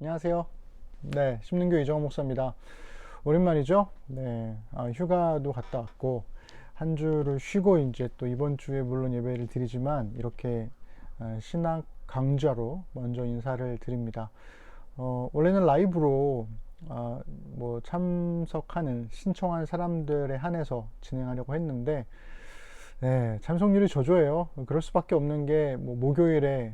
안녕하세요. 네, 심능교 이정호 목사입니다. 오랜만이죠? 네, 휴가도 갔다 왔고 한 주를 쉬고 이제 또 이번 주에 물론 예배를 드리지만 이렇게 신학 강좌로 먼저 인사를 드립니다. 원래는 라이브로 뭐 참석하는 신청한 사람들에 한해서 진행하려고 했는데 네, 참석률이 저조해요. 그럴 수밖에 없는 게 뭐 목요일에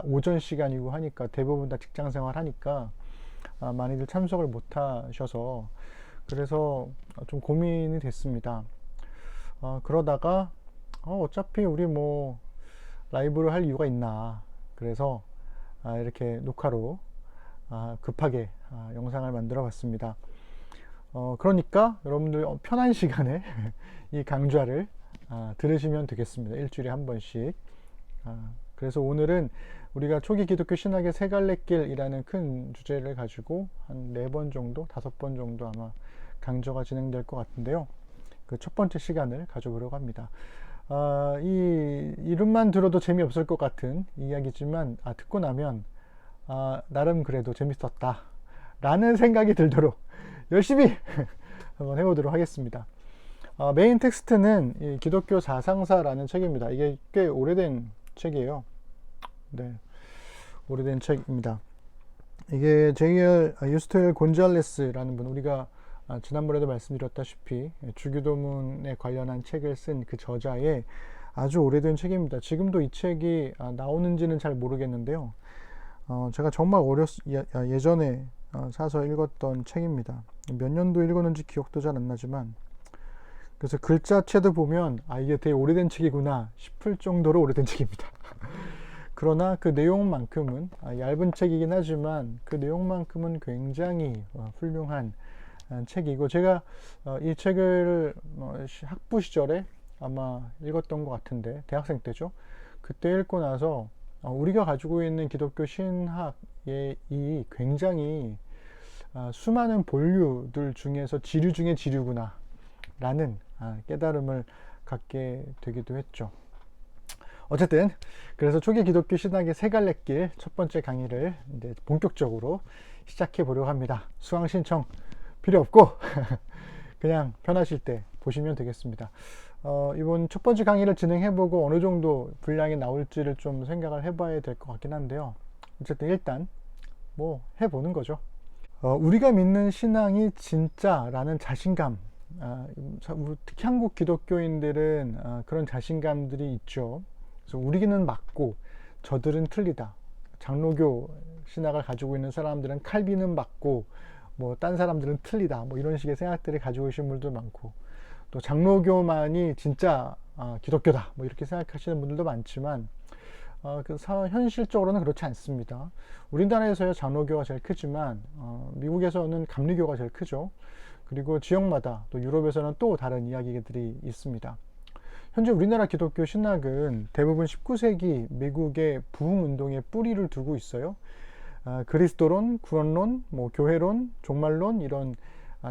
오전 시간이고 하니까 대부분 다 직장 생활 하니까 많이들 참석을 못 하셔서 그래서 좀 고민이 됐습니다. 그러다가 어차피 우리 뭐 라이브를 할 이유가 있나 그래서 이렇게 녹화로 급하게 영상을 만들어 봤습니다. 그러니까 여러분들 편한 시간에 이 강좌를 들으시면 되겠습니다. 일주일에 한 번씩. 그래서 오늘은 우리가 초기 기독교 신학의 세 갈래 길이라는 큰 주제를 가지고 한 4번 정도, 5번 정도 아마 강좌가 진행될 것 같은데요. 그 첫 번째 시간을 가져보려고 합니다. 이 이름만 들어도 재미없을 것 같은 이야기지만 듣고 나면 나름 그래도 재밌었다 라는 생각이 들도록 열심히 한번 해보도록 하겠습니다. 메인 텍스트는 이 기독교 사상사라는 책입니다. 이게 꽤 오래된 책이에요. 네, 오래된 책입니다. 이게 제이얼 유스토엘 곤잘레스라는 분, 우리가 지난번에도 말씀드렸다시피 주기도문에 관련한 책을 쓴 그 저자의 아주 오래된 책입니다. 지금도 이 책이 나오는지는 잘 모르겠는데요. 제가 정말 예전에 사서 읽었던 책입니다. 몇 년도 읽었는지 기억도 잘 안 나지만 그래서 글자체도 보면 이게 되게 오래된 책이구나 싶을 정도로 오래된 책입니다. 그러나 그 내용만큼은 얇은 책이긴 하지만 그 내용만큼은 굉장히 훌륭한 책이고 제가 이 책을 학부 시절에 아마 읽었던 것 같은데 대학생 때죠. 그때 읽고 나서 우리가 가지고 있는 기독교 신학의 이 굉장히 수많은 본류들 중에서 지류 중에 지류구나 라는 깨달음을 갖게 되기도 했죠. 어쨌든 그래서 초기 기독교 신학의 세 갈래 길 첫 번째 강의를 이제 본격적으로 시작해 보려고 합니다. 수강 신청 필요 없고 그냥 편하실 때 보시면 되겠습니다. 이번 첫 번째 강의를 진행해보고 어느 정도 분량이 나올지를 좀 생각을 해봐야 될 것 같긴 한데요. 어쨌든 일단 뭐 해보는 거죠. 우리가 믿는 신앙이 진짜라는 자신감, 특히 한국 기독교인들은 그런 자신감들이 있죠. 그래서 우리는 맞고 저들은 틀리다. 장로교 신학을 가지고 있는 사람들은 칼빈은 맞고 뭐 딴 사람들은 틀리다. 뭐 이런 식의 생각들을 가지고 계신 분들도 많고 또 장로교만이 진짜 기독교다. 뭐 이렇게 생각하시는 분들도 많지만 현실적으로는 그렇지 않습니다. 우리나라에서야 장로교가 제일 크지만 미국에서는 감리교가 제일 크죠. 그리고 지역마다 또 유럽에서는 또 다른 이야기들이 있습니다. 현재 우리나라 기독교 신학은 대부분 19세기 미국의 부흥운동의 뿌리를 두고 있어요. 그리스도론, 구원론, 뭐 교회론, 종말론 이런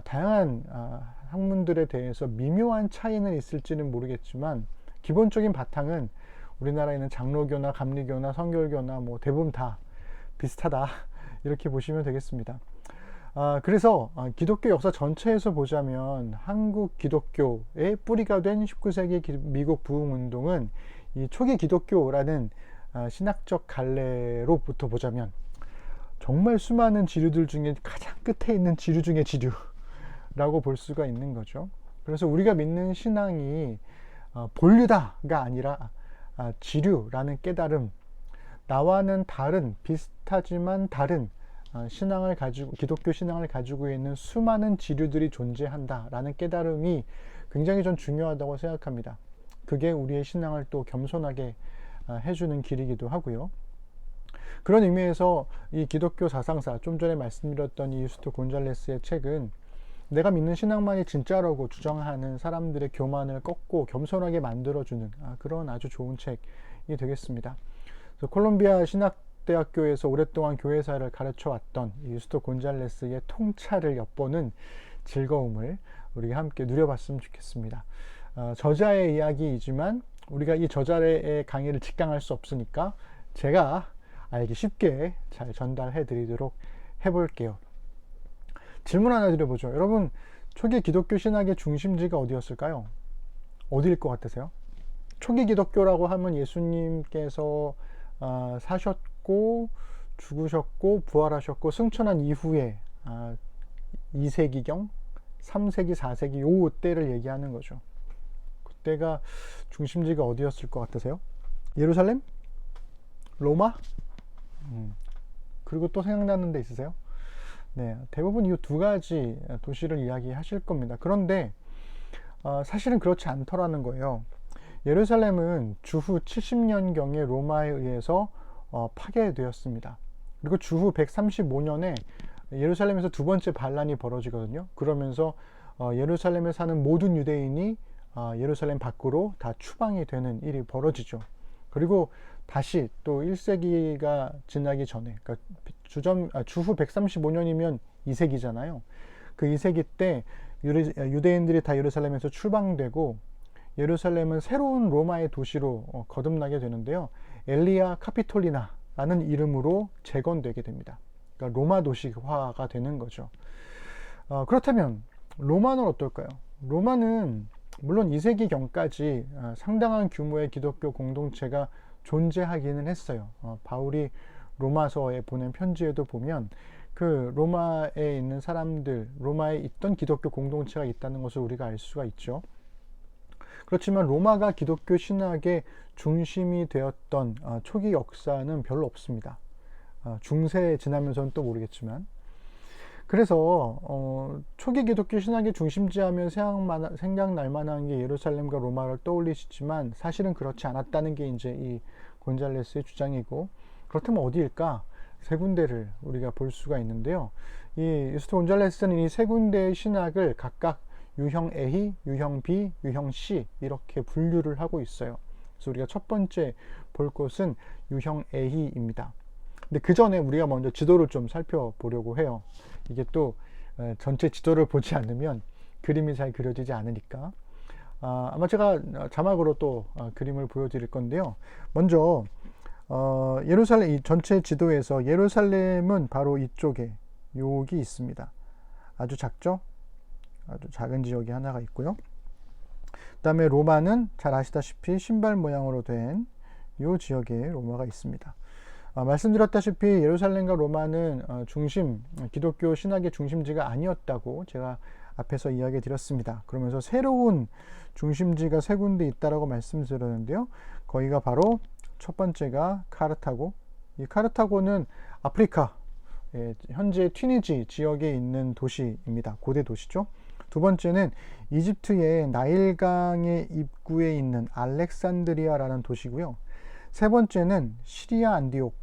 다양한 학문들에 대해서 미묘한 차이는 있을지는 모르겠지만 기본적인 바탕은 우리나라에는 장로교나 감리교나 성결교나 뭐 대부분 다 비슷하다 이렇게 보시면 되겠습니다. 그래서 기독교 역사 전체에서 보자면 한국 기독교의 뿌리가 된 19세기 미국 부흥운동은 이 초기 기독교라는 신학적 갈래로부터 보자면 정말 수많은 지류들 중에 가장 끝에 있는 지류 중에 지류라고 볼 수가 있는 거죠. 그래서 우리가 믿는 신앙이 본류다가 아니라 지류라는 깨달음, 나와는 다른 비슷하지만 다른 신앙을 가지고 기독교 신앙을 가지고 있는 수많은 지류들이 존재한다라는 깨달음이 굉장히 전 중요하다고 생각합니다. 그게 우리의 신앙을 또 겸손하게 해주는 길이기도 하고요. 그런 의미에서 이 기독교 사상사, 좀 전에 말씀드렸던 이 유스토 곤잘레스의 책은 내가 믿는 신앙만이 진짜라고 주장하는 사람들의 교만을 꺾고 겸손하게 만들어주는 그런 아주 좋은 책이 되겠습니다. 그래서 콜롬비아 신학대학교에서 오랫동안 교회사를 가르쳐 왔던 유스토 곤잘레스의 통찰을 엿보는 즐거움을 우리가 함께 누려봤으면 좋겠습니다. 저자의 이야기이지만 우리가 이 저자의 강의를 직강할 수 없으니까 제가 알기 쉽게 잘 전달해 드리도록 해볼게요. 질문 하나 드려보죠. 여러분, 초기 기독교 신학의 중심지가 어디였을까요? 어디일 것 같으세요? 초기 기독교라고 하면 예수님께서 사셨고 죽으셨고 부활하셨고 승천한 이후에 2세기경 3세기 4세기 요 때를 얘기하는 거죠. 그때가 중심지가 어디였을 것 같으세요? 예루살렘? 로마? 그리고 또 생각나는 데 있으세요? 네, 대부분 이 두 가지 도시를 이야기하실 겁니다. 그런데 사실은 그렇지 않더라는 거예요. 예루살렘은 주후 70년경에 로마에 의해서 파괴되었습니다. 그리고 주후 135년에 예루살렘에서 두 번째 반란이 벌어지거든요. 그러면서 예루살렘에 사는 모든 유대인이 예루살렘 밖으로 다 추방이 되는 일이 벌어지죠. 그리고 다시 또 1세기가 지나기 전에, 그러니까 주후 135년이면 2세기잖아요. 그 2세기 때 유대인들이 다 예루살렘에서 출방되고 예루살렘은 새로운 로마의 도시로 거듭나게 되는데요. 엘리아 카피톨리나라는 이름으로 재건되게 됩니다. 그러니까 로마 도시화가 되는 거죠. 그렇다면 로마는 어떨까요? 로마는 물론 2세기경까지 상당한 규모의 기독교 공동체가 존재하기는 했어요. 바울이 로마서에 보낸 편지에도 보면 그 로마에 있는 사람들, 로마에 있던 기독교 공동체가 있다는 것을 우리가 알 수가 있죠. 그렇지만 로마가 기독교 신학의 중심이 되었던 초기 역사는 별로 없습니다. 중세에 지나면서는 또 모르겠지만. 그래서 초기 기독교 신학의 중심지 하면 생각날 만한 게 예루살렘과 로마를 떠올리시지만 사실은 그렇지 않았다는 게 이제 이 곤잘레스의 주장이고, 그렇다면 어디일까? 세 군데를 우리가 볼 수가 있는데요. 이 유스트 곤잘레스는 이 세 군데의 신학을 각각 유형 A, 유형 B, 유형 C 이렇게 분류를 하고 있어요. 그래서 우리가 첫 번째 볼 것은 유형 A입니다. 근데 그 전에 우리가 먼저 지도를 좀 살펴보려고 해요. 이게 또 전체 지도를 보지 않으면 그림이 잘 그려지지 않으니까 아마 제가 자막으로 또 그림을 보여드릴 건데요. 먼저 예루살렘, 이 전체 지도에서 예루살렘은 바로 이쪽에 여기 있습니다. 아주 작죠? 아주 작은 지역이 하나가 있고요. 그 다음에 로마는 잘 아시다시피 신발 모양으로 된 이 지역에 로마가 있습니다. 말씀드렸다시피 예루살렘과 로마는 기독교 신학의 중심지가 아니었다고 제가 앞에서 이야기 드렸습니다. 그러면서 새로운 중심지가 세 군데 있다라고 말씀드렸는데요. 거기가 바로 첫 번째가 카르타고, 이 카르타고는 아프리카, 현재 튀니지 지역에 있는 도시입니다. 고대 도시죠. 두 번째는 이집트의 나일강의 입구에 있는 알렉산드리아라는 도시고요. 세 번째는 시리아 안디옥,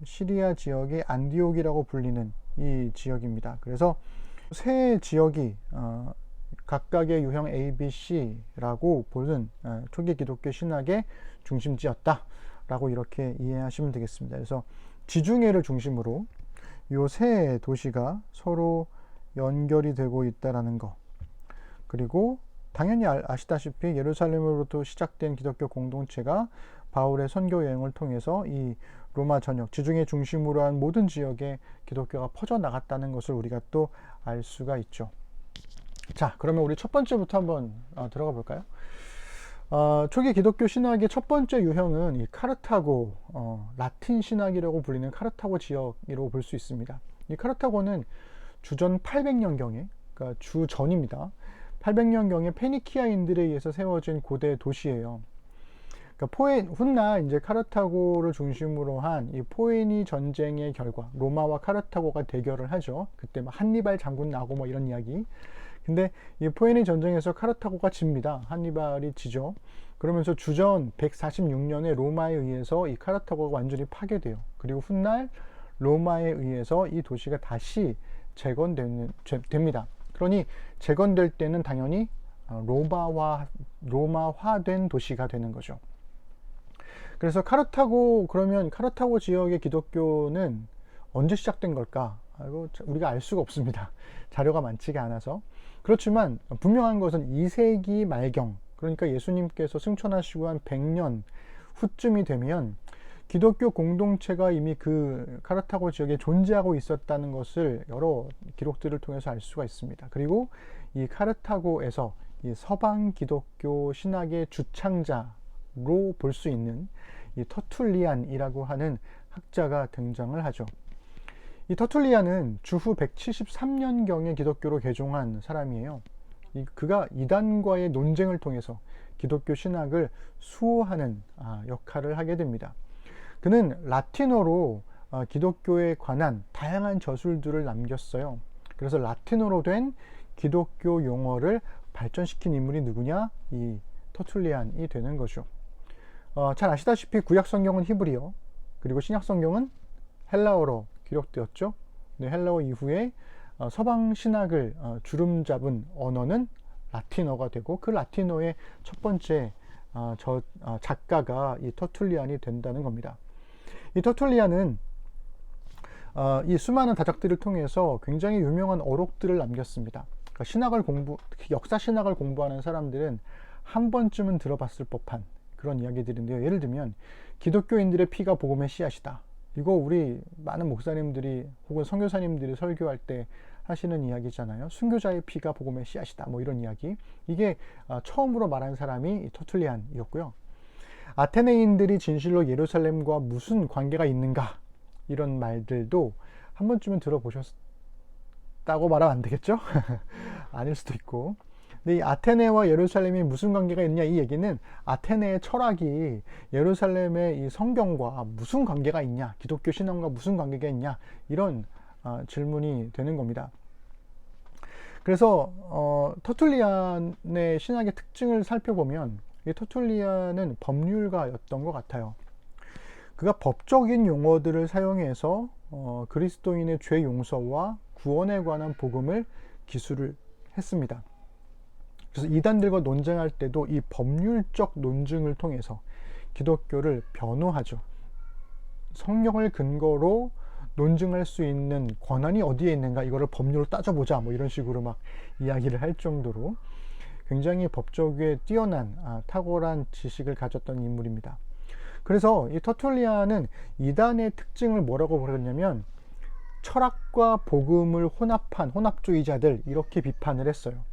시리아 지역의 안디옥이라고 불리는 이 지역입니다. 그래서 세 지역이 각각의 유형 A, B, C라고 보는 초기 기독교 신학의 중심지였다라고 이렇게 이해하시면 되겠습니다. 그래서 지중해를 중심으로 이 세 도시가 서로 연결이 되고 있다라는 거, 그리고 당연히 아시다시피 예루살렘으로부터 시작된 기독교 공동체가 바울의 선교 여행을 통해서 이 로마 전역, 지중해 중심으로 한 모든 지역에 기독교가 퍼져나갔다는 것을 우리가 또 알 수가 있죠. 자, 그러면 우리 첫 번째부터 한번 들어가 볼까요? 초기 기독교 신학의 첫 번째 유형은 이 카르타고, 라틴 신학이라고 불리는 카르타고 지역이라고 볼 수 있습니다. 이 카르타고는 주전 800년경에, 그러니까 주전입니다. 800년경에 페니키아인들에 의해서 세워진 고대 도시예요. 그러니까 훗날 이제 카르타고를 중심으로 한 이 포에니 전쟁의 결과, 로마와 카르타고가 대결을 하죠. 그때 막 한니발 장군 나고 뭐 이런 이야기. 근데 이 포에니 전쟁에서 카르타고가 집니다. 한니발이 지죠. 그러면서 주전 146년에 로마에 의해서 이 카르타고가 완전히 파괴돼요. 그리고 훗날 로마에 의해서 이 도시가 다시 재건됩니다. 그러니 재건될 때는 당연히 로마화된 도시가 되는 거죠. 그래서 그러면 카르타고 지역의 기독교는 언제 시작된 걸까? 이거 우리가 알 수가 없습니다. 자료가 많지가 않아서. 그렇지만 분명한 것은 2세기 말경, 그러니까 예수님께서 승천하시고 한 100년 후쯤이 되면 기독교 공동체가 이미 그 카르타고 지역에 존재하고 있었다는 것을 여러 기록들을 통해서 알 수가 있습니다. 그리고 이 카르타고에서 이 서방 기독교 신학의 주창자로 볼 수 있는 이 터툴리안이라고 하는 학자가 등장을 하죠. 이 터툴리안은 주후 173년경에 기독교로 개종한 사람이에요. 그가 이단과의 논쟁을 통해서 기독교 신학을 수호하는 역할을 하게 됩니다. 그는 라틴어로 기독교에 관한 다양한 저술들을 남겼어요. 그래서 라틴어로 된 기독교 용어를 발전시킨 인물이 누구냐? 이 터툴리안이 되는 거죠. 잘 아시다시피 구약 성경은 히브리어, 그리고 신약 성경은 헬라어로 기록되었죠. 네, 헬라어 이후에 서방 신학을 주름잡은 언어는 라틴어가 되고, 그 라틴어의 첫 번째 작가가 이 터툴리안이 된다는 겁니다. 이 터툴리안은 이 수많은 다작들을 통해서 굉장히 유명한 어록들을 남겼습니다. 그러니까 특히 역사 신학을 공부하는 사람들은 한 번쯤은 들어봤을 법한 그런 이야기들인데요. 예를 들면 기독교인들의 피가 복음의 씨앗이다. 이거 우리 많은 목사님들이 혹은 선교사님들이 설교할 때 하시는 이야기잖아요. 순교자의 피가 복음의 씨앗이다. 뭐 이런 이야기. 이게 처음으로 말한 사람이 터툴리안이었고요. 아테네인들이 진실로 예루살렘과 무슨 관계가 있는가, 이런 말들도 한 번쯤은 들어보셨다고 말하면 안 되겠죠? 아닐 수도 있고. 근데 이 아테네와 예루살렘이 무슨 관계가 있냐, 이 얘기는 아테네의 철학이 예루살렘의 이 성경과 무슨 관계가 있냐, 기독교 신앙과 무슨 관계가 있냐, 이런 질문이 되는 겁니다. 그래서 터툴리안의 신학의 특징을 살펴보면 이 터툴리안은 법률가였던 것 같아요. 그가 법적인 용어들을 사용해서 그리스도인의 죄 용서와 구원에 관한 복음을 기술을 했습니다. 그래서 이단들과 논쟁할 때도 이 법률적 논증을 통해서 기독교를 변호하죠. 성경을 근거로 논증할 수 있는 권한이 어디에 있는가, 이거를 법률로 따져보자, 뭐 이런 식으로 막 이야기를 할 정도로 굉장히 법조계에 뛰어난 탁월한 지식을 가졌던 인물입니다. 그래서 이 터툴리안은 이단의 특징을 뭐라고 부르냐면 철학과 복음을 혼합한 혼합주의자들, 이렇게 비판을 했어요.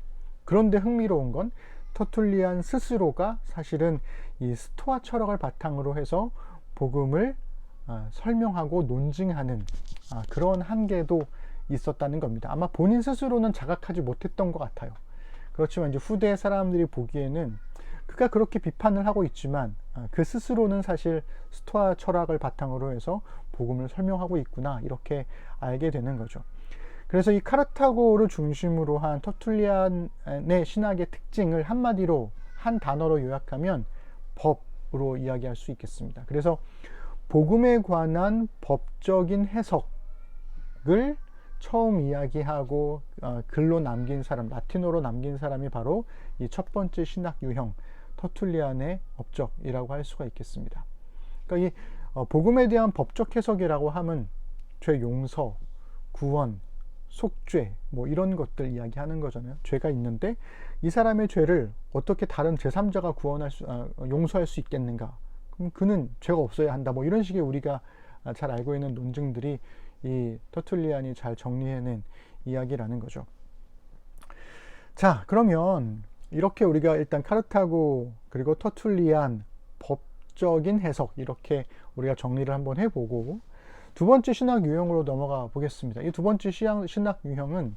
그런데 흥미로운 건 터툴리안 스스로가 사실은 이 스토아 철학을 바탕으로 해서 복음을 설명하고 논증하는 그런 한계도 있었다는 겁니다. 아마 본인 스스로는 자각하지 못했던 것 같아요. 그렇지만 이제 후대 사람들이 보기에는 그가 그렇게 비판을 하고 있지만 그 스스로는 사실 스토아 철학을 바탕으로 해서 복음을 설명하고 있구나, 이렇게 알게 되는 거죠. 그래서 이 카르타고를 중심으로 한 터툴리안의 신학의 특징을 한마디로, 한 단어로 요약하면 법으로 이야기할 수 있겠습니다. 그래서 복음에 관한 법적인 해석을 처음 이야기하고 글로 남긴 사람, 라틴어로 남긴 사람이 바로 이 첫 번째 신학 유형 터툴리안의 업적이라고 할 수가 있겠습니다. 그러니까 이 복음에 대한 법적 해석이라고 하면 죄 용서, 구원, 속죄, 뭐 이런 것들 이야기하는 거잖아요. 죄가 있는데 이 사람의 죄를 어떻게 다른 제3자가 용서할 수 있겠는가? 그럼 그는 죄가 없어야 한다. 뭐 이런 식의 우리가 잘 알고 있는 논증들이 이 터툴리안이 잘 정리해낸 이야기라는 거죠. 자, 그러면 이렇게 우리가 일단 카르타고 그리고 터툴리안 법적인 해석, 이렇게 우리가 정리를 한번 해보고 두 번째 신학 유형으로 넘어가 보겠습니다. 이 두 번째 신학 유형은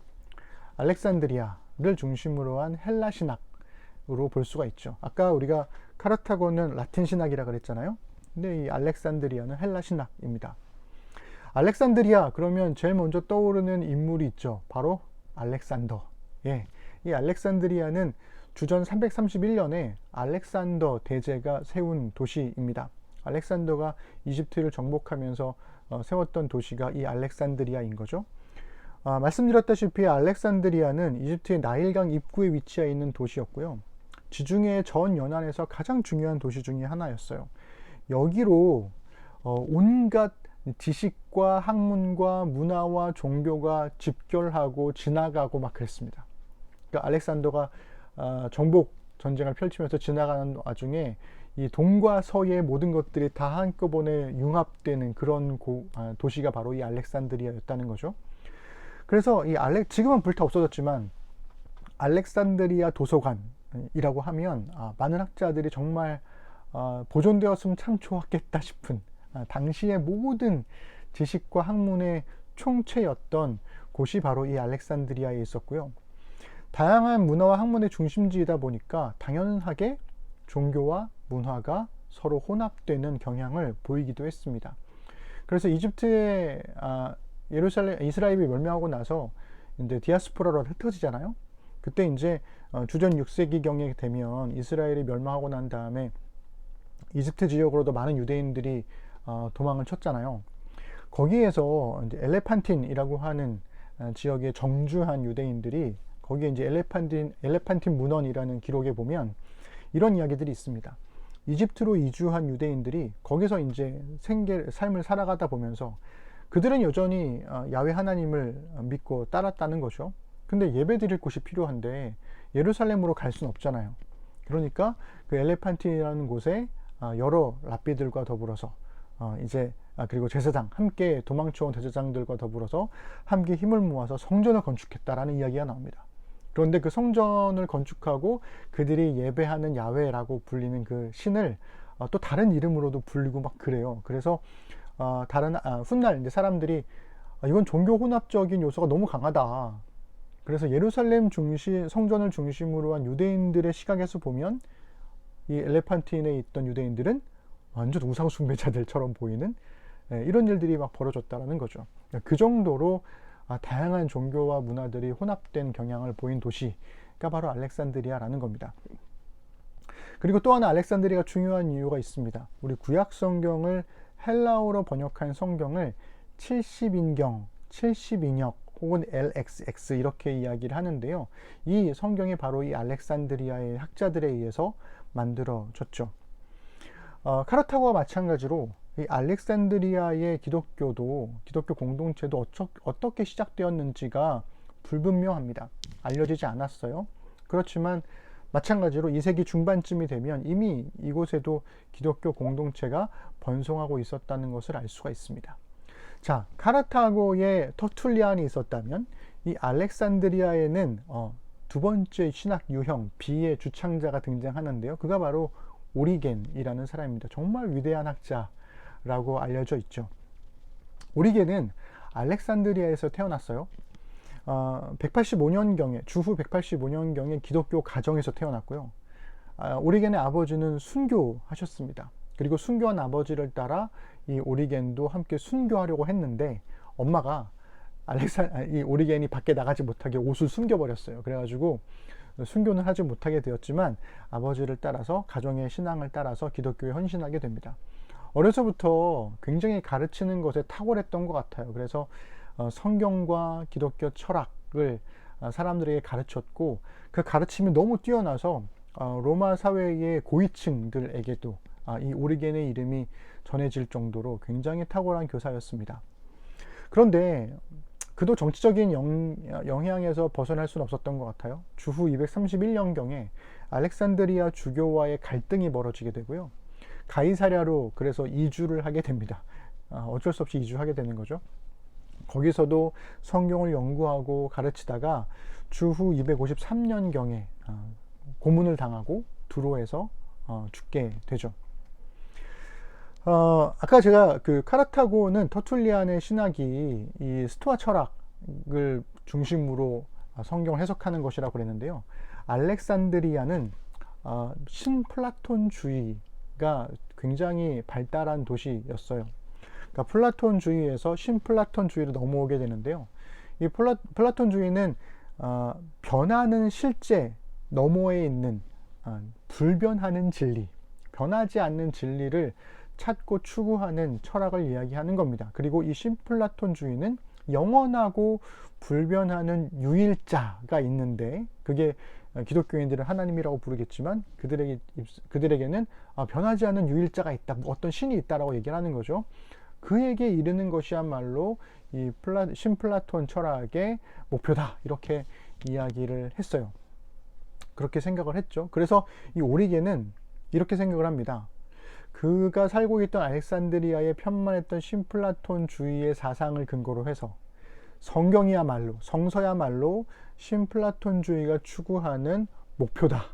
알렉산드리아를 중심으로 한 헬라 신학으로 볼 수가 있죠. 아까 우리가 카르타고는 라틴 신학이라 그랬잖아요. 근데 이 알렉산드리아는 헬라 신학입니다. 알렉산드리아 그러면 제일 먼저 떠오르는 인물이 있죠. 바로 알렉산더. 예, 이 알렉산드리아는 주전 331년에 알렉산더 대제가 세운 도시입니다. 알렉산더가 이집트를 정복하면서 세웠던 도시가 이 알렉산드리아인 거죠. 말씀드렸다시피 알렉산드리아는 이집트의 나일강 입구에 위치해 있는 도시였고요. 지중해 전 연안에서 가장 중요한 도시 중에 하나였어요. 여기로 온갖 지식과 학문과 문화와 종교가 집결하고 지나가고 막 그랬습니다. 그러니까 알렉산더가 정복 전쟁을 펼치면서 지나가는 와중에 이 동과 서의 모든 것들이 다 한꺼번에 융합되는 그런 도시가 바로 이 알렉산드리아였다는 거죠. 그래서 지금은 불타 없어졌지만 알렉산드리아 도서관이라고 하면 많은 학자들이 정말 보존되었으면 참 좋았겠다 싶은 당시의 모든 지식과 학문의 총체였던 곳이 바로 이 알렉산드리아에 있었고요. 다양한 문화와 학문의 중심지이다 보니까 당연하게 종교와 문화가 서로 혼합되는 경향을 보이기도 했습니다. 그래서 이집트의 이스라엘이 멸망하고 나서 이제 디아스포라로 흩어지잖아요. 그때 이제 주전 6세기경에 되면 이스라엘이 멸망하고 난 다음에 이집트 지역으로도 많은 유대인들이 도망을 쳤잖아요. 거기에서 이제 엘레판틴이라고 하는 지역에 정주한 유대인들이 거기에 이제 엘레판틴 문헌이라는 기록에 보면 이런 이야기들이 있습니다. 이집트로 이주한 유대인들이 거기서 이제 삶을 살아가다 보면서 그들은 여전히 야훼 하나님을 믿고 따랐다는 거죠. 근데 예배 드릴 곳이 필요한데 예루살렘으로 갈 수는 없잖아요. 그러니까 그 엘레판틴이라는 곳에 여러 랍비들과 더불어서 그리고 제사장, 함께 도망쳐온 제사장들과 더불어서 함께 힘을 모아서 성전을 건축했다라는 이야기가 나옵니다. 그런데 그 성전을 건축하고 그들이 예배하는 야훼라고 불리는 그 신을 또 다른 이름으로도 불리고 막 그래요. 그래서 훗날 이제 사람들이 이건 종교 혼합적인 요소가 너무 강하다. 그래서 예루살렘 성전을 중심으로 한 유대인들의 시각에서 보면 이 엘레판틴에 있던 유대인들은 완전 우상 숭배자들처럼 보이는 이런 일들이 막 벌어졌다라는 거죠. 그 정도로 다양한 종교와 문화들이 혼합된 경향을 보인 도시가 바로 알렉산드리아라는 겁니다. 그리고 또 하나 알렉산드리아가 중요한 이유가 있습니다. 우리 구약 성경을 헬라어로 번역한 성경을 70인경, 70인역 혹은 LXX 이렇게 이야기를 하는데요. 이 성경이 바로 이 알렉산드리아의 학자들에 의해서 만들어졌죠. 카르타고와 마찬가지로 이 알렉산드리아의 기독교 공동체도 어떻게 시작되었는지가 불분명합니다. 알려지지 않았어요. 그렇지만 마찬가지로 2세기 중반쯤이 되면 이미 이곳에도 기독교 공동체가 번성하고 있었다는 것을 알 수가 있습니다. 자, 카르타고에 터툴리안이 있었다면 이 알렉산드리아에는 두 번째 신학 유형 B의 주창자가 등장하는데요. 그가 바로 오리겐이라는 사람입니다. 정말 위대한 학자라고 알려져 있죠. 오리겐은 알렉산드리아에서 태어났어요. 185년경에 주후 185년경에 기독교 가정에서 태어났고요. 오리겐의 아버지는 순교하셨습니다. 그리고 순교한 아버지를 따라 이 오리겐도 함께 순교하려고 했는데 엄마가 이 오리겐이 밖에 나가지 못하게 옷을 숨겨버렸어요. 그래가지고 순교는 하지 못하게 되었지만 아버지를 따라서 가정의 신앙을 따라서 기독교에 헌신하게 됩니다. 어려서부터 굉장히 가르치는 것에 탁월했던 것 같아요. 그래서 성경과 기독교 철학을 사람들에게 가르쳤고 그 가르침이 너무 뛰어나서 로마 사회의 고위층들에게도 이 오리겐의 이름이 전해질 정도로 굉장히 탁월한 교사였습니다. 그런데 그도 정치적인 영향에서 벗어날 수는 없었던 것 같아요. 주후 231년경에 알렉산드리아 주교와의 갈등이 벌어지게 되고요. 가이사랴로 그래서 이주를 하게 됩니다. 어쩔 수 없이 이주하게 되는 거죠. 거기서도 성경을 연구하고 가르치다가 주후 253년경에 고문을 당하고 두로에서 죽게 되죠. 아까 제가 그 카르타고는 터툴리안의 신학이 이 스토아 철학을 중심으로 성경을 해석하는 것이라고 그랬는데요. 알렉산드리아는 신플라톤주의가 굉장히 발달한 도시였어요. 그러니까 플라톤주의에서 신플라톤주의로 넘어오게 되는데요. 이 플라톤주의는 변하는 실제 너머에 있는 불변하는 진리, 변하지 않는 진리를 찾고 추구하는 철학을 이야기하는 겁니다. 그리고 이 신플라톤주의는 영원하고 불변하는 유일자가 있는데 그게 기독교인들은 하나님이라고 부르겠지만 그들에게는 변하지 않는 유일자가 있다, 어떤 신이 있다라고 얘기를 하는 거죠. 그에게 이르는 것이야말로 이 신플라톤 철학의 목표다, 이렇게 이야기를 했어요. 그렇게 생각을 했죠. 그래서 이 오리겐은 이렇게 생각을 합니다. 그가 살고 있던 알렉산드리아에 편만했던 신플라톤주의의 사상을 근거로 해서 성경이야말로, 성서야말로 신플라톤주의가 추구하는 목표다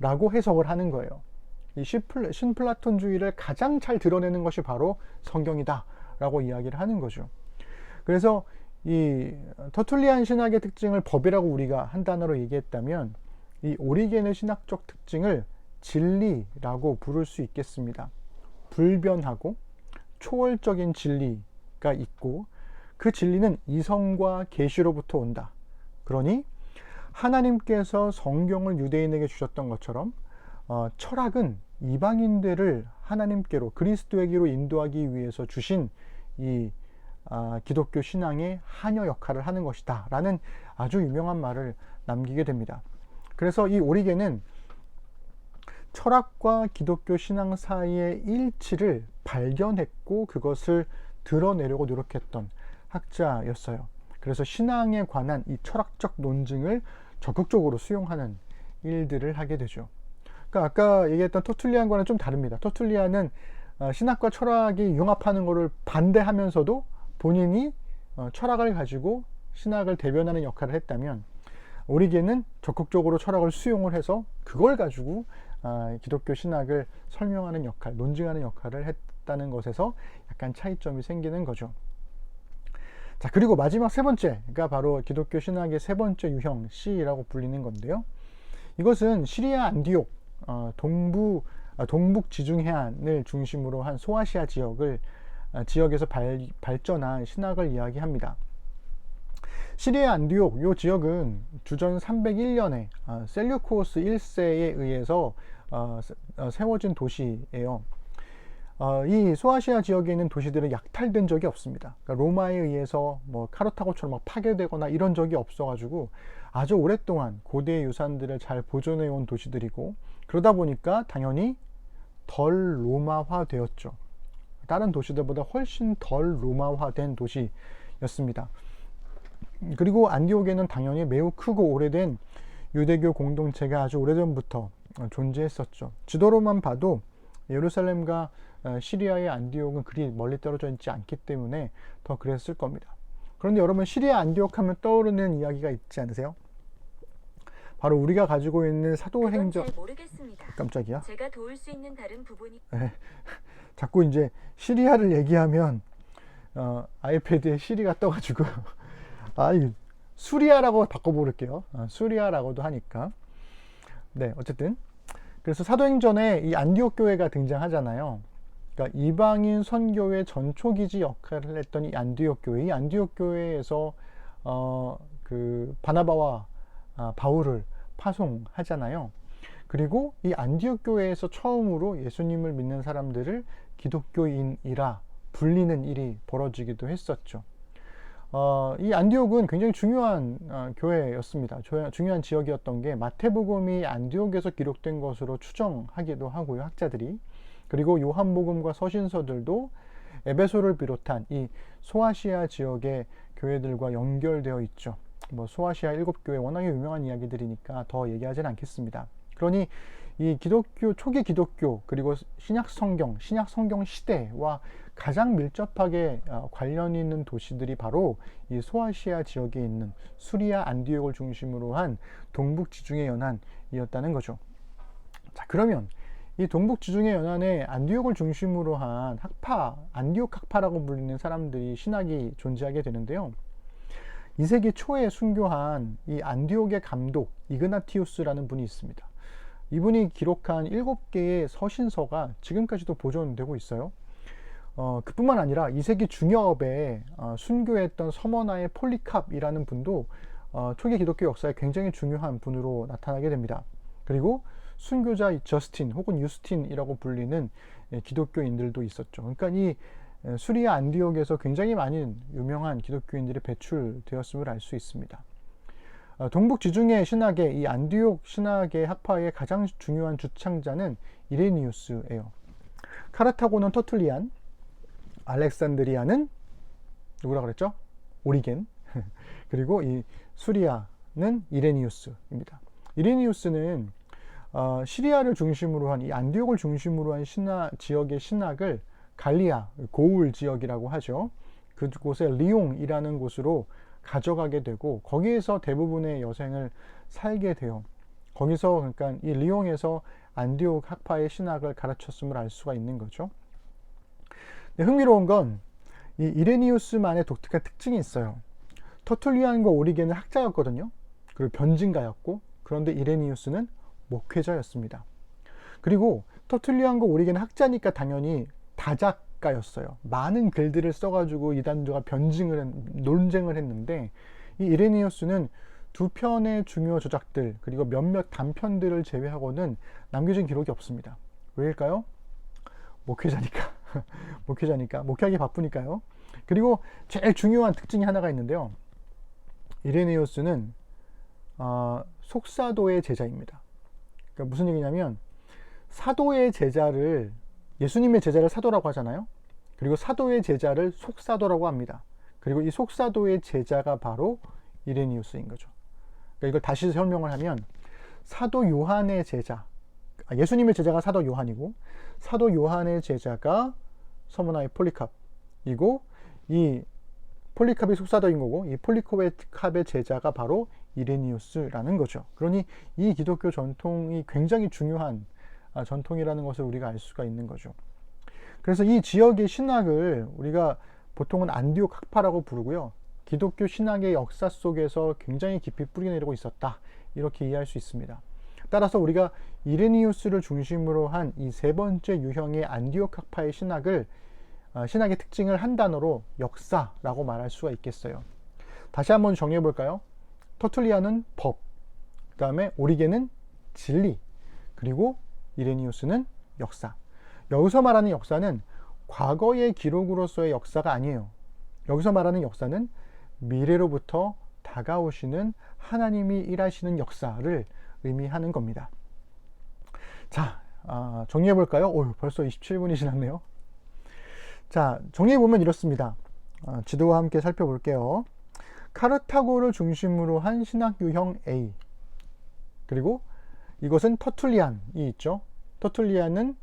라고 해석을 하는 거예요. 이 신플라톤주의를 가장 잘 드러내는 것이 바로 성경이다 라고 이야기를 하는 거죠. 그래서 이 터툴리안 신학의 특징을 법이라고 우리가 한 단어로 얘기했다면, 이 오리겐의 신학적 특징을 진리라고 부를 수 있겠습니다. 불변하고 초월적인 진리가 있고, 그 진리는 이성과 계시로부터 온다. 그러니 하나님께서 성경을 유대인에게 주셨던 것처럼 철학은 이방인들을 하나님께로, 그리스도에게로 인도하기 위해서 주신 이 기독교 신앙의 한여 역할을 하는 것이다 라는 아주 유명한 말을 남기게 됩니다. 그래서 이 오리겐은 철학과 기독교 신앙 사이의 일치를 발견했고 그것을 드러내려고 노력했던 학자였어요. 그래서 신앙에 관한 이 철학적 논증을 적극적으로 수용하는 일들을 하게 되죠. 그러니까 아까 얘기했던 터툴리안과는 좀 다릅니다. 터툴리안은 신학과 철학이 융합하는 것을 반대하면서도 본인이 철학을 가지고 신학을 대변하는 역할을 했다면, 오리겐은 적극적으로 철학을 수용을 해서 그걸 가지고 기독교 신학을 설명하는 역할, 논증하는 역할을 했다는 것에서 약간 차이점이 생기는 거죠. 자, 그리고 마지막 세 번째가 바로 기독교 신학의 세 번째 유형 C라고 불리는 건데요. 이것은 시리아 안디옥, 동북 지중해안을 중심으로 한 소아시아 지역에서 발전한 신학을 이야기합니다. 시리아 안디옥, 이 지역은 주전 301년에 셀류코스 1세에 의해서 세워진 도시예요. 이 소아시아 지역에 있는 도시들은 약탈된 적이 없습니다. 그러니까 로마에 의해서 뭐 카르타고처럼 막 파괴되거나 이런 적이 없어가지고 아주 오랫동안 고대의 유산들을 잘 보존해 온 도시들이고, 그러다 보니까 당연히 덜 로마화 되었죠. 다른 도시들보다 훨씬 덜 로마화된 도시였습니다. 그리고 안디옥에는 당연히 매우 크고 오래된 유대교 공동체가 아주 오래전부터 존재했었죠. 지도로만 봐도 예루살렘과 시리아의 안디옥은 그리 멀리 떨어져 있지 않기 때문에 더 그랬을 겁니다. 그런데 여러분, 시리아 안디옥 하면 떠오르는 이야기가 있지 않으세요? 바로 우리가 가지고 있는 사도행전. 잘 모르겠습니다. 깜짝이야. 제가 도울 수 있는 다른 부분이 자꾸 이제 시리아를 얘기하면 아이패드에 시리가 떠가지고 수리아라고 바꿔볼게요. 수리아라고도 하니까. 네, 어쨌든 그래서 사도행전에 이 안디옥 교회가 등장하잖아요. 그러니까 이방인 선교의 전초기지 역할을 했던 이 안디옥 교회, 이 안디옥 교회에서 그 바나바와 바울을 파송하잖아요. 그리고 이 안디옥 교회에서 처음으로 예수님을 믿는 사람들을 기독교인이라 불리는 일이 벌어지기도 했었죠. 이 안디옥은 굉장히 중요한 교회였습니다. 중요한 지역이었던 게 마태복음이 안디옥에서 기록된 것으로 추정하기도 하고요, 학자들이. 그리고 요한복음과 서신서들도 에베소를 비롯한 이 소아시아 지역의 교회들과 연결되어 있죠. 뭐 소아시아 7교회 워낙에 유명한 이야기들이니까 더 얘기하지는 않겠습니다. 그러니 이 기독교, 초기 기독교, 그리고 신약 성경 시대와 가장 밀접하게 관련 있는 도시들이 바로 이 소아시아 지역에 있는 수리아 안디옥을 중심으로 한 동북 지중해 연안이었다는 거죠. 자, 그러면 이 동북 지중해 연안에 안디옥을 중심으로 한 학파, 안디옥 학파라고 불리는 사람들이, 신학이 존재하게 되는데요. 2세기 초에 순교한 이 안디옥의 감독 이그나티우스라는 분이 있습니다. 이분이 기록한 7개의 서신서가 지금까지도 보존되고 있어요. 그뿐만 아니라 2세기 중엽에 순교했던 서머나의 폴리캅이라는 분도 초기 기독교 역사에 굉장히 중요한 분으로 나타나게 됩니다. 그리고 순교자 저스틴 혹은 유스틴이라고 불리는 기독교인들도 있었죠. 그러니까 이 수리아 안디옥에서 굉장히 많은 유명한 기독교인들이 배출되었음을 알 수 있습니다. 동북 지중해 신학의 이 안디옥 신학의 학파의 가장 중요한 주창자는 이레니우스예요. 카르타고는 터툴리안, 알렉산드리아는 누구라 그랬죠? 오리겐. 그리고 이 수리아는 이레니우스입니다. 이레니우스는 시리아를 중심으로 한 이 안디옥을 중심으로 한 지역의 신학을 갈리아, 고울 지역이라고 하죠. 그곳에 리옹이라는 곳으로 가져가게 되고 거기에서 대부분의 여생을 살게 돼요. 거기서 그러니까 이 리옹에서 안디옥 학파의 신학을 가르쳤음을 알 수가 있는 거죠. 근데 흥미로운 건 이 이레니우스만의 독특한 특징이 있어요. 터툴리안과 오리겐은 학자였거든요. 그리고 변증가였고, 그런데 이레니우스는 목회자였습니다. 그리고 터툴리안과 오리겐은 학자니까 당연히 다작가였어요. 많은 글들을 써가지고 이단들과 논쟁을 했는데, 이 이레니우스는 두 편의 중요 저작들 그리고 몇몇 단편들을 제외하고는 남겨진 기록이 없습니다. 왜일까요? 목회자니까. 목회하기 바쁘니까요. 그리고 제일 중요한 특징이 하나가 있는데요. 이레니우스는 속사도의 제자입니다. 그러니까 무슨 얘기냐면 사도의 제자를 예수님의 제자를 사도라고 하잖아요. 그리고 사도의 제자를 속사도라고 합니다. 그리고 이 속사도의 제자가 바로 이레니우스인 거죠. 그러니까 이걸 다시 설명을 하면 사도 요한의 제자, 예수님의 제자가 사도 요한이고 사도 요한의 제자가 서문화의 폴리캅이고 이 폴리캅이 속사도인 거고 이 폴리캅의 제자가 바로 이레니우스라는 거죠. 그러니 이 기독교 전통이 굉장히 중요한 전통이라는 것을 우리가 알 수가 있는 거죠. 그래서 이 지역의 신학을 우리가 보통은 안디옥 학파라고 부르고요. 기독교 신학의 역사 속에서 굉장히 깊이 뿌리내리고 있었다. 이렇게 이해할 수 있습니다. 따라서 우리가 이레니우스를 중심으로 한 이 세 번째 유형의 안디옥 학파의 신학의 특징을 한 단어로 역사라고 말할 수가 있겠어요. 다시 한번 정리해 볼까요? 터툴리안은 법, 그 다음에 오리겐은 진리, 그리고 이레니우스는 역사. 여기서 말하는 역사는 과거의 기록으로서의 역사가 아니에요. 여기서 말하는 역사는 미래로부터 다가오시는 하나님이 일하시는 역사를 의미하는 겁니다. 자, 정리해 볼까요? 벌써 27분이 지났네요. 자, 정리해 보면 이렇습니다. 지도와 함께 살펴볼게요. 카르타고를 중심으로 한 신학 유형 A, 그리고 이것은 터툴리안이 있죠. 터툴리안은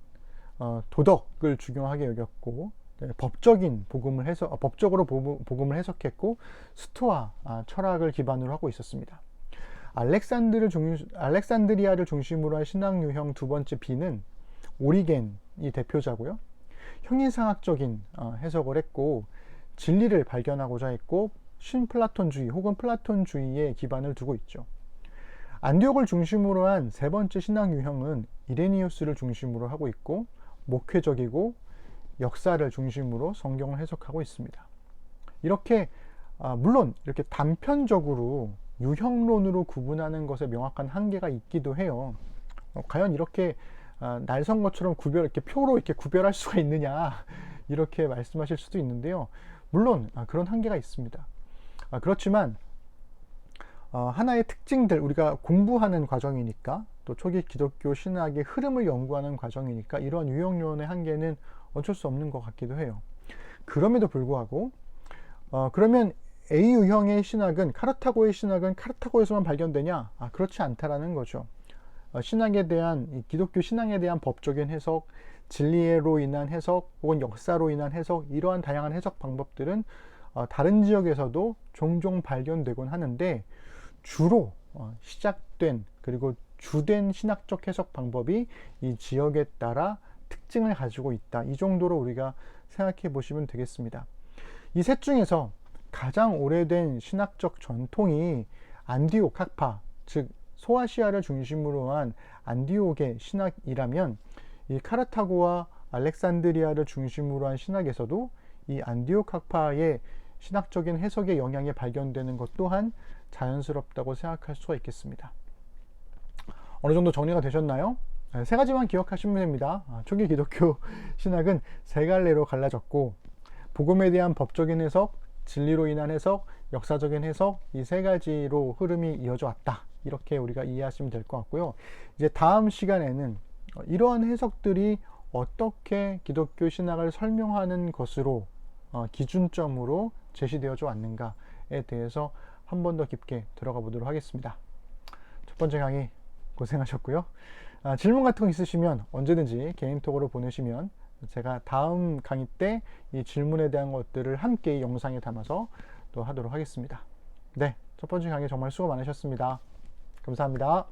도덕을 중요하게 여겼고 법적으로 복음을 해석했고 스토아 철학을 기반으로 하고 있었습니다. 알렉산드리아를 중심으로 한 신학 유형 두 번째 B는 오리겐이 대표자고요. 형이상학적인 해석을 했고 진리를 발견하고자 했고 신플라톤주의 혹은 플라톤주의에 기반을 두고 있죠. 안디옥을 중심으로 한 세 번째 신학 유형은 이레니우스를 중심으로 하고 있고 목회적이고 역사를 중심으로 성경을 해석하고 있습니다. 이렇게 물론 이렇게 단편적으로 유형론으로 구분하는 것에 명확한 한계가 있기도 해요. 과연 이렇게 날선 것처럼 이렇게 표로 이렇게 구별할 수가 있느냐 이렇게 말씀하실 수도 있는데요. 물론 그런 한계가 있습니다. 그렇지만 하나의 특징들, 우리가 공부하는 과정이니까 또 초기 기독교 신학의 흐름을 연구하는 과정이니까 이러한 유형론의 한계는 어쩔 수 없는 것 같기도 해요. 그럼에도 불구하고 그러면 A 유형의 신학은 카르타고의 신학은 카르타고에서만 발견되냐? 그렇지 않다라는 거죠. 기독교 신앙에 대한 법적인 해석, 진리로 인한 해석 혹은 역사로 인한 해석, 이러한 다양한 해석 방법들은 다른 지역에서도 종종 발견되곤 하는데 주로 시작된 그리고 주된 신학적 해석 방법이 이 지역에 따라 특징을 가지고 있다. 이 정도로 우리가 생각해 보시면 되겠습니다. 이 셋 중에서 가장 오래된 신학적 전통이 안디옥 학파, 즉 소아시아를 중심으로 한 안디옥의 신학이라면 이 카르타고와 알렉산드리아를 중심으로 한 신학에서도 이 안디옥 학파의 신학적인 해석의 영향이 발견되는 것 또한 자연스럽다고 생각할 수가 있겠습니다. 어느 정도 정리가 되셨나요? 세 가지만 기억하시면 됩니다. 초기 기독교 신학은 세 갈래로 갈라졌고 복음에 대한 법적인 해석, 진리로 인한 해석, 역사적인 해석, 이 세 가지로 흐름이 이어져 왔다. 이렇게 우리가 이해하시면 될 것 같고요. 이제 다음 시간에는 이러한 해석들이 어떻게 기독교 신학을 설명하는 것으로 기준점으로 제시되어져 왔는가에 대해서 한 번 더 깊게 들어가 보도록 하겠습니다. 첫 번째 강의 고생하셨고요. 질문 같은 거 있으시면 언제든지 개인톡으로 보내시면 제가 다음 강의 때 이 질문에 대한 것들을 함께 이 영상에 담아서 또 하도록 하겠습니다. 네, 첫 번째 강의 정말 수고 많으셨습니다. 감사합니다.